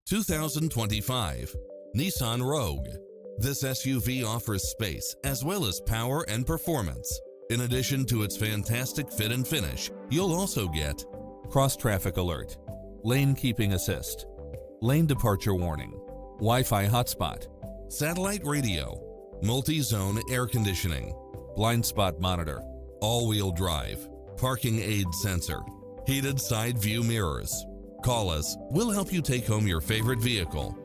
2025 Nissan Rogue. This SUV offers space as well as power and performance. In addition to its fantastic fit and finish, you'll also get cross-traffic alert, lane keeping assist, lane departure warning, Wi-Fi hotspot, satellite radio, multi-zone air conditioning, blind spot monitor, all-wheel drive, parking aid sensor, heated side view mirrors. Call us, we'll help you take home your favorite vehicle.